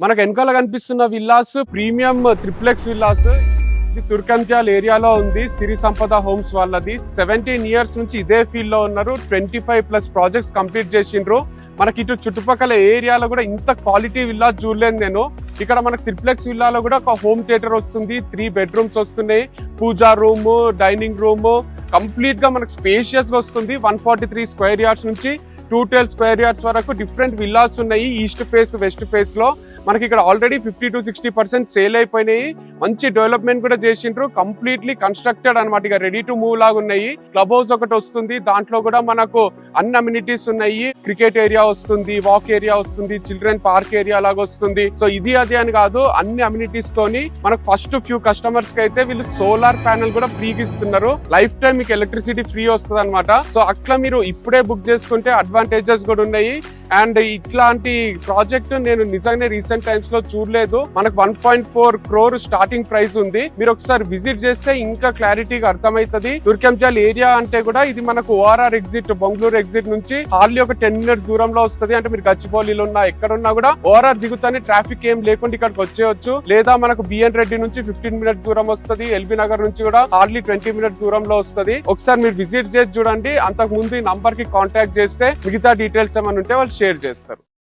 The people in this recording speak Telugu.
మనకు వెనకాల కనిపిస్తున్న విల్లాస్ ప్రీమియం ట్రిప్లెక్స్ విల్లాస్. ఇది తుర్కంజాల్ ఏరియాలో ఉంది. సిరి సంపద హోమ్స్ వాళ్ళది. 17 years నుంచి ఇదే ఫీల్డ్ లో ఉన్నారు. 25+ ప్రాజెక్ట్స్ కంప్లీట్ చేసిండ్రు. మనకి ఇటు చుట్టుపక్కల ఏరియాలో కూడా ఇంత క్వాలిటీ విల్లా చూడలేదు నేను. ఇక్కడ మనకు ట్రిప్లెక్స్ విల్లాలో కూడా ఒక హోమ్ థియేటర్ వస్తుంది, 3 bedrooms వస్తున్నాయి, పూజా రూమ్, డైనింగ్ రూమ్, కంప్లీట్ గా మనకు స్పేషియస్ గా వస్తుంది. 143 square yards నుంచి 212 square yards వరకు డిఫరెంట్ విల్లాస్ ఉన్నాయి. ఈస్ట్ ఫేస్, వెస్ట్ ఫేస్ లో మనకి ఇక్కడ ఆల్రెడీ 50 to 60% సేల్ అయిపోయినాయి. మంచి డెవలప్మెంట్ కూడా చేసిండ్రు. కంప్లీట్లీ కన్స్ట్రక్టెడ్ అనమాట. ఇక రెడీ టు మూవ్ లాగా ఉన్నాయి. క్లబ్ హౌస్ ఒకటి వస్తుంది, దాంట్లో కూడా మనకు అన్ని అమ్యూనిటీస్ ఉన్నాయి. క్రికెట్ ఏరియా వస్తుంది, వాక్ ఏరియా వస్తుంది, చిల్డ్రన్ పార్క్ ఏరియా లాగా వస్తుంది. సో ఇది అది అని కాదు, అన్ని అమ్యూనిటీస్ తోని మనకు ఫస్ట్ ఫ్యూ కస్టమర్స్ కి అయితే వీళ్ళు సోలార్ ప్యానెల్ కూడా ఫ్రీగా ఇస్తున్నారు. లైఫ్ టైం మీకు ఎలక్ట్రిసిటీ ఫ్రీ వస్తుంది అనమాట. సో అట్లా మీరు ఇప్పుడే బుక్ చేసుకుంటే అడ్వాంటేజెస్ కూడా ఉన్నాయి. అండ్ ఇట్లాంటి ప్రాజెక్ట్ నేను నిజంగానే రీసెంట్ టైమ్స్ లో చూడలేదు. మనకు 1.4 crore స్టార్టింగ్ ప్రైస్ ఉంది. మీరు ఒకసారి విజిట్ చేస్తే ఇంకా క్లారిటీగా అర్థమవుతుంది. తుర్కంజాల్ ఏరియా అంటే కూడా ఇది మనకు ORR ఎగ్జిట్, బెంగళూరు ఎగ్జిట్ నుంచి హార్లీ ఒక 10 minutes దూరంలో వస్తుంది. అంటే మీరు గచ్చిబౌలిలో ఉన్నా ఎక్కడున్నా కూడా ORR దిగుతానే ట్రాఫిక్ ఏం లేకుండా ఇక్కడికి వచ్చేయచ్చు. లేదా మనకు బిఎన్ రెడ్డి నుంచి 15 minutes దూరం వస్తుంది. ఎల్బీ నగర్ నుంచి కూడా హార్లీ 20 minutes దూరంలో వస్తుంది. ఒకసారి మీరు విజిట్ చేసి చూడండి. అంతకు ముందు ఈ నంబర్ కి కాంటాక్ట్ చేస్తే మిగతా డీటెయిల్స్ ఏమైనా ఉంటే వాళ్ళు షేర్ చేస్తారు.